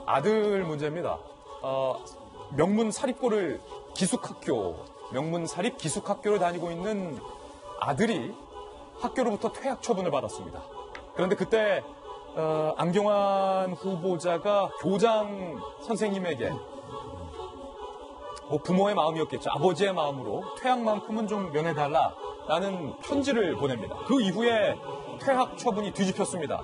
아들 문제입니다. 명문 사립고를 명문 사립 기숙학교를 다니고 있는 아들이 학교로부터 퇴학 처분을 받았습니다. 그런데 그때 안경환 후보자가 교장 선생님에게 부모의 마음이었겠죠. 아버지의 마음으로 퇴학만큼은 좀 면해달라라는 편지를 보냅니다. 그 이후에 퇴학 처분이 뒤집혔습니다.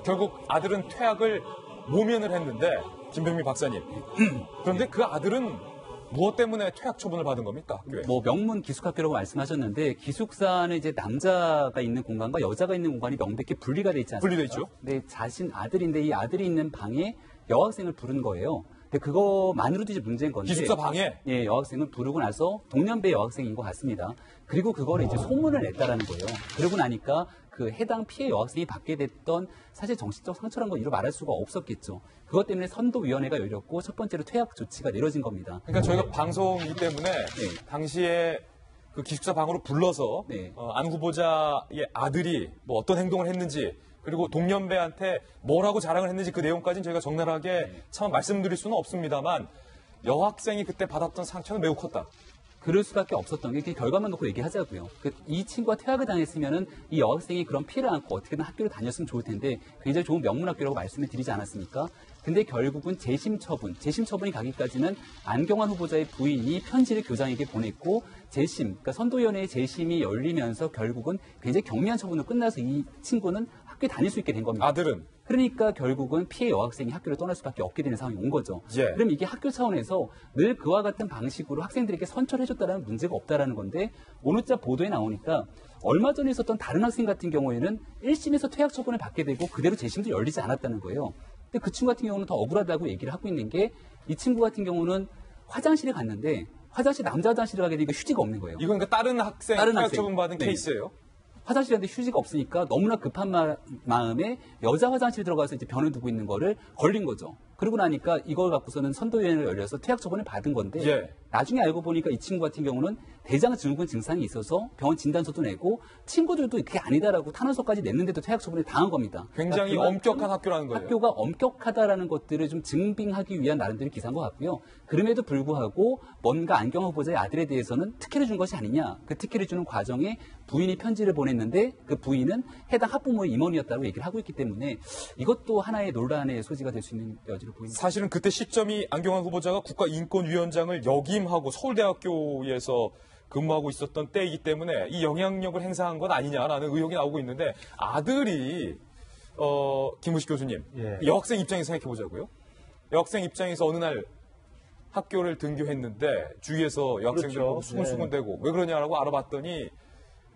결국 아들은 퇴학을 모면을 했는데 김병민 박사님. 그런데 그 아들은 무엇 때문에 퇴학 처분을 받은 겁니까? 학교에? 명문 기숙학교라고 말씀하셨는데 기숙사는 이제 남자가 있는 공간과 여자가 있는 공간이 명백히 분리가 돼 있지 않습니까? 분리돼 있죠. 네, 자신 아들인데 이 아들이 있는 방에 여학생을 부른 거예요. 근데 그거만으로도 이제 문제인 건데. 기숙사 방에? 예, 여학생을 부르고 나서 동년배 여학생인 것 같습니다. 그리고 그거를 이제 소문을 냈다라는 거예요. 그러고 나니까 그 해당 피해 여학생이 받게 됐던 사실 정신적 상처란 건 이루 말할 수가 없었겠죠. 그것 때문에 선도위원회가 열렸고 첫 번째로 퇴학 조치가 내려진 겁니다. 그러니까 저희가 방송이기 때문에 당시에 그 기숙사 방으로 불러서 안 후보자의 아들이 어떤 행동을 했는지 그리고 동년배한테 뭐라고 자랑을 했는지 그 내용까지는 저희가 적나라하게 참 말씀드릴 수는 없습니다만 여학생이 그때 받았던 상처는 매우 컸다. 그럴 수밖에 없었던 게 결과만 놓고 얘기하자고요. 이 친구가 퇴학을 당했으면은 이 여학생이 그런 피해를 안고 어떻게든 학교를 다녔으면 좋을 텐데 굉장히 좋은 명문학교라고 말씀을 드리지 않았습니까? 근데 결국은 재심 처분이 가기까지는 안경환 후보자의 부인이 편지를 교장에게 보냈고 그러니까 선도위원회의 재심이 열리면서 결국은 굉장히 경미한 처분으로 끝나서 이 친구는 학교에 다닐 수 있게 된 겁니다. 아들은? 그러니까 결국은 피해 여학생이 학교를 떠날 수밖에 없게 되는 상황이 온 거죠. 예. 그럼 이게 학교 차원에서 늘 그와 같은 방식으로 학생들에게 선처를 해줬다는 문제가 없다라는 건데 오늘자 보도에 나오니까 얼마 전에 있었던 다른 학생 같은 경우에는 1심에서 퇴학 처분을 받게 되고 그대로 재심도 열리지 않았다는 거예요. 근데 그 친구 같은 경우는 더 억울하다고 얘기를 하고 있는 게 이 친구 같은 경우는 화장실에 갔는데 남자 화장실에 가게 되니까 휴지가 없는 거예요. 이건 그러니까 다른 학생 퇴학 처분 받은 케이스예요? 화장실에 갔는데 휴지가 없으니까 너무나 급한 마음에 여자 화장실 들어가서 이제 변을 두고 있는 거를 걸린 거죠. 그러고 나니까 이걸 갖고서는 선도위원회를 열려서 퇴학 처분을 받은 건데 나중에 알고 보니까 이 친구 같은 경우는 대장증후군 증상이 있어서 병원 진단서도 내고 친구들도 그게 아니다라고 탄원서까지 냈는데도 퇴학 처분을 당한 겁니다. 굉장히 엄격한 학교라는 거예요. 학교가 엄격하다라는 것들을 좀 증빙하기 위한 나름대로 기사인 것 같고요. 그럼에도 불구하고 뭔가 안경환 후보자의 아들에 대해서는 특혜를 준 것이 아니냐. 그 특혜를 주는 과정에 부인이 편지를 보냈는데 그 부인은 해당 학부모의 임원이었다고 얘기를 하고 있기 때문에 이것도 하나의 논란의 소지가 될 수 있는 여지로 보입니다. 사실은 그때 시점이 안경환 후보자가 국가인권위원장을 역임하고 서울대학교에서 근무하고 있었던 때이기 때문에 이 영향력을 행사한 건 아니냐라는 의혹이 나오고 있는데 아들이 김우식 교수님 여학생 입장에서 생각해 보자고요. 여학생 입장에서 어느 날 학교를 등교했는데 주위에서 여학생들 보고 수근수근대고 왜 그러냐라고 알아봤더니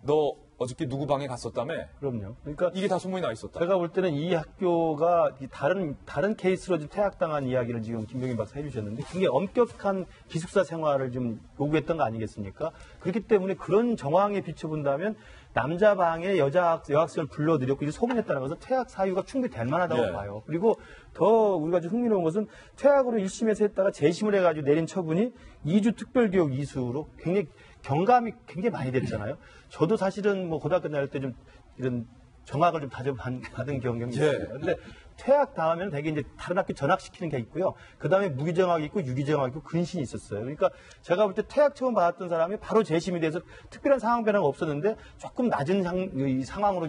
너 어저께 누구 방에 갔었다며? 그럼요. 그러니까 이게 다 소문이 나 있었다. 제가 볼 때는 이 학교가 다른 케이스로 지금 퇴학당한 이야기를 지금 김병민 박사 해주셨는데 굉장히 엄격한 기숙사 생활을 좀 요구했던 거 아니겠습니까? 그렇기 때문에 그런 정황에 비춰본다면 남자 방에 여학생을 불러들였고 이제 소문했다는 것은 퇴학 사유가 충분히 될 만하다고 봐요. 그리고 더 우리가 좀 흥미로운 것은 퇴학으로 1심에서 했다가 재심을 해가지고 내린 처분이 2주 특별교육 이수로 굉장히 경감이 굉장히 많이 됐잖아요. 저도 사실은 고등학교 다닐 때 좀 이런 정학을 좀 받은 경험이 있어요. 근데 퇴학 다음에는 되게 이제 다른 학교 전학시키는 게 있고요. 그 다음에 무기정학이 있고 유기정학이 있고 근신이 있었어요. 그러니까 제가 볼 때 퇴학 처분 받았던 사람이 바로 재심이 돼서 특별한 상황 변화가 없었는데 조금 낮은 상황으로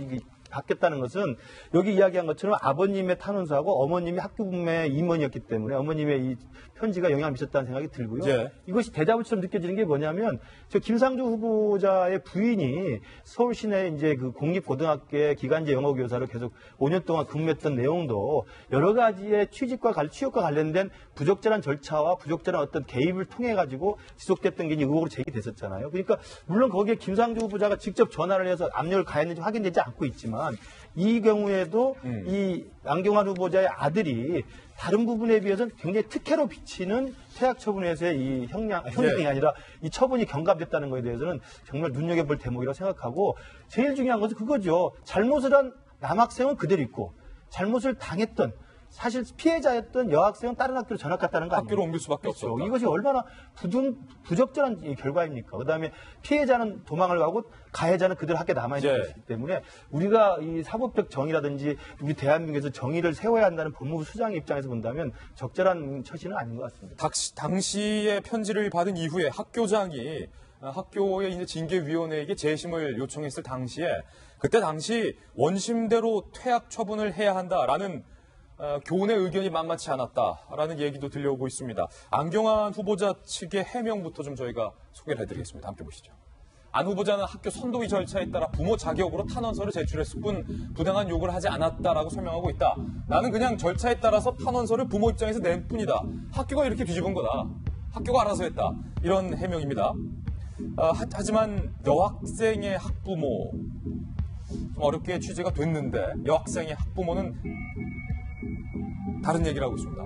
바뀌었다는 것은 여기 이야기한 것처럼 아버님의 탄원서하고 어머님이 학교부의 임원이었기 때문에 어머님의 이 편지가 영향을 미쳤다는 생각이 들고요. 이것이 대자보처럼 느껴지는 게 뭐냐면 저 김상조 후보자의 부인이 서울 시내 이제 그 공립고등학교의 기간제 영어교사로 계속 5년 동안 근무했던 내용도 여러 가지의 취업과 관련된 부적절한 절차와 부적절한 어떤 개입을 통해 가지고 지속됐던 게 의혹으로 제기됐었잖아요. 그러니까 물론 거기에 김상조 후보자가 직접 전화를 해서 압력을 가했는지 확인되지 않고 있지만 이 경우에도 이 안경환 후보자의 아들이 다른 부분에 비해서는 굉장히 특혜로 비치는 퇴학 처분에서의 이 형량이 아니라 이 처분이 경감됐다는 것에 대해서는 정말 눈여겨볼 대목이라고 생각하고 제일 중요한 것은 그거죠. 잘못을 한 남학생은 그대로 있고 잘못을 당했던 사실 피해자였던 여학생은 다른 학교로 전학 갔다는 거 아니에요? 학교로 옮길 수밖에 그렇죠. 없었다. 이것이 얼마나 부적절한 결과입니까? 그다음에 피해자는 도망을 가고 가해자는 그대로 학교에 남아있는 것이기 때문에 우리가 이 사법적 정의라든지 우리 대한민국에서 정의를 세워야 한다는 법무부 수장의 입장에서 본다면 적절한 처신은 아닌 것 같습니다. 당시에 편지를 받은 이후에 학교장이 학교의 이제 징계위원회에게 재심을 요청했을 당시에 그때 당시 원심대로 퇴학 처분을 해야 한다라는 교훈의 의견이 만만치 않았다라는 얘기도 들려오고 있습니다. 안경환 후보자 측의 해명부터 좀 저희가 소개를 해드리겠습니다. 함께 보시죠. 안 후보자는 학교 선도위 절차에 따라 부모 자격으로 탄원서를 제출했을 뿐 부당한 요구를 하지 않았다라고 설명하고 있다. 나는 그냥 절차에 따라서 탄원서를 부모 입장에서 낸 뿐이다. 학교가 이렇게 뒤집은 거다. 학교가 알아서 했다. 이런 해명입니다. 하지만 여학생의 학부모 좀 어렵게 취재가 됐는데 여학생의 학부모는 다른 얘기를 하고 있습니다.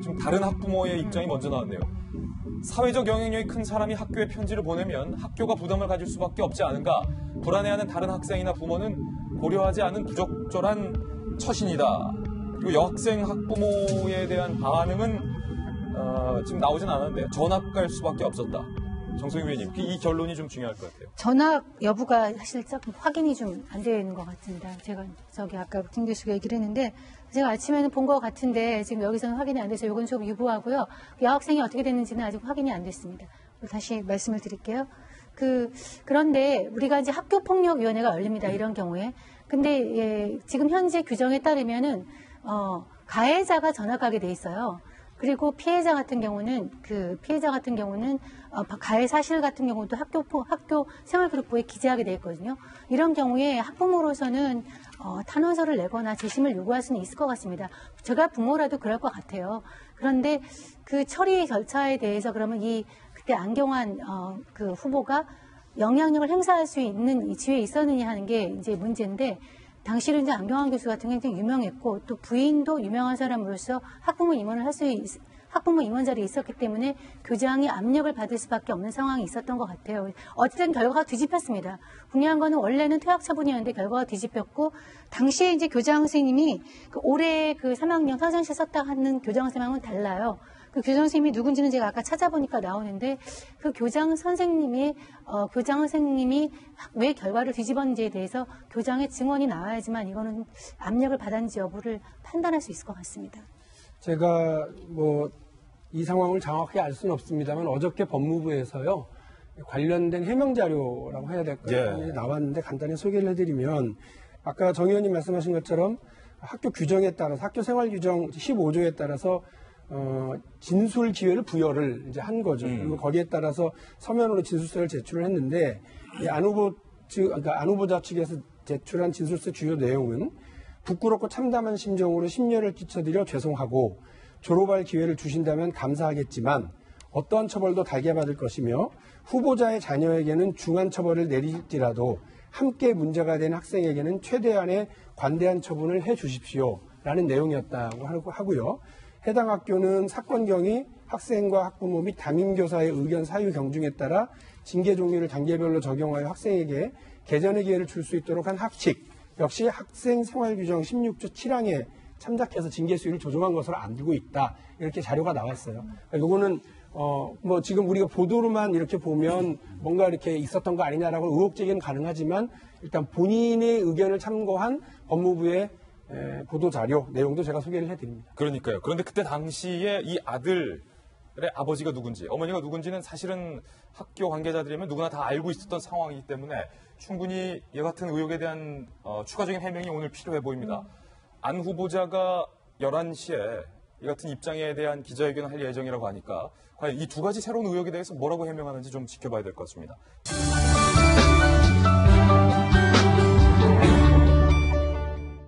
지금 다른 학부모의 입장이 먼저 나왔네요. 사회적 영향력이 큰 사람이 학교에 편지를 보내면 학교가 부담을 가질 수밖에 없지 않은가. 불안해하는 다른 학생이나 부모는 고려하지 않은 부적절한 처신이다. 그리고 여학생 학부모에 대한 반응은 지금 나오진 않았는데 전학 갈 수밖에 없었다. 정성희 위원님, 이 결론이 좀 중요할 것 같아요. 전학 여부가 사실 조금 확인이 좀 안 되는 것 같습니다. 제가 아까 김 교수가 얘기를 했는데 제가 아침에는 본 것 같은데 지금 여기서는 확인이 안 돼서 이건 좀 유보하고요. 여학생이 어떻게 됐는지는 아직 확인이 안 됐습니다. 다시 말씀을 드릴게요. 그런데 우리가 이제 학교폭력위원회가 열립니다. 이런 경우에. 근데 지금 현재 규정에 따르면은 가해자가 전학 가게 돼 있어요. 그리고 피해자 같은 경우는 가해 사실 같은 경우도 학교 생활기록부에 기재하게 돼 있거든요. 이런 경우에 학부모로서는 탄원서를 내거나 재심을 요구할 수는 있을 것 같습니다. 제가 부모라도 그럴 것 같아요. 그런데 그 처리 절차에 대해서 그러면 그때 안경환 그 후보가 영향력을 행사할 수 있는 이 지위에 있었느냐 하는 게 이제 문제인데. 당시는 이제 안경환 교수 같은 게 굉장히 유명했고 또 부인도 유명한 사람으로서 학부모 임원 자리에 있었기 때문에 교장이 압력을 받을 수밖에 없는 상황이 있었던 것 같아요. 어쨌든 결과가 뒤집혔습니다. 중요한 거는 원래는 퇴학 처분이었는데 결과가 뒤집혔고 당시에 이제 교장 선생님이 올해 3학년 서정시 썼다 하는 교장 선생님은 달라요. 그 교장 선생님이 누군지는 제가 아까 찾아보니까 나오는데 그 교장 선생님이 왜 결과를 뒤집었는지에 대해서 교장의 증언이 나와야지만 이거는 압력을 받았는지 여부를 판단할 수 있을 것 같습니다. 제가 이 상황을 정확하게 알 수는 없습니다만 어저께 법무부에서요 관련된 해명 자료라고 해야 될까요? 나왔는데 간단히 소개를 해드리면 아까 정 의원님 말씀하신 것처럼 학교 규정에 따라서 학교 생활 규정 15조에 따라서 진술 기회를 부여를 이제 한 거죠. 그리고 거기에 따라서 서면으로 진술서를 제출을 했는데 안 후보자 측에서 제출한 진술서 주요 내용은 부끄럽고 참담한 심정으로 심려를 끼쳐드려 죄송하고 졸업할 기회를 주신다면 감사하겠지만 어떠한 처벌도 달게 받을 것이며 후보자의 자녀에게는 중한 처벌을 내릴지라도 함께 문제가 된 학생에게는 최대한의 관대한 처분을 해 주십시오라는 내용이었다고 하고요. 해당 학교는 사건 경위 학생과 학부모 및 담임교사의 의견 사유 경중에 따라 징계 종류를 단계별로 적용하여 학생에게 개전의 기회를 줄 수 있도록 한 학칙 역시 학생 생활규정 16조 7항에 참작해서 징계 수위를 조정한 것으로 알고 있다. 이렇게 자료가 나왔어요. 이거는 지금 우리가 보도로만 이렇게 보면 뭔가 이렇게 있었던 거 아니냐라고 의혹 제기는 가능하지만 일단 본인의 의견을 참고한 법무부의 보도 자료 내용도 제가 소개를 해드립니다. 그러니까요. 그런데 그때 당시에 이 아들의 아버지가 누군지, 어머니가 누군지는 사실은 학교 관계자들이면 누구나 다 알고 있었던 상황이기 때문에 충분히 이 같은 의혹에 대한 추가적인 해명이 오늘 필요해 보입니다. 안 후보자가 11시에 이 같은 입장에 대한 기자회견을 할 예정이라고 하니까 과연 이 두 가지 새로운 의혹에 대해서 뭐라고 해명하는지 좀 지켜봐야 될 것 같습니다.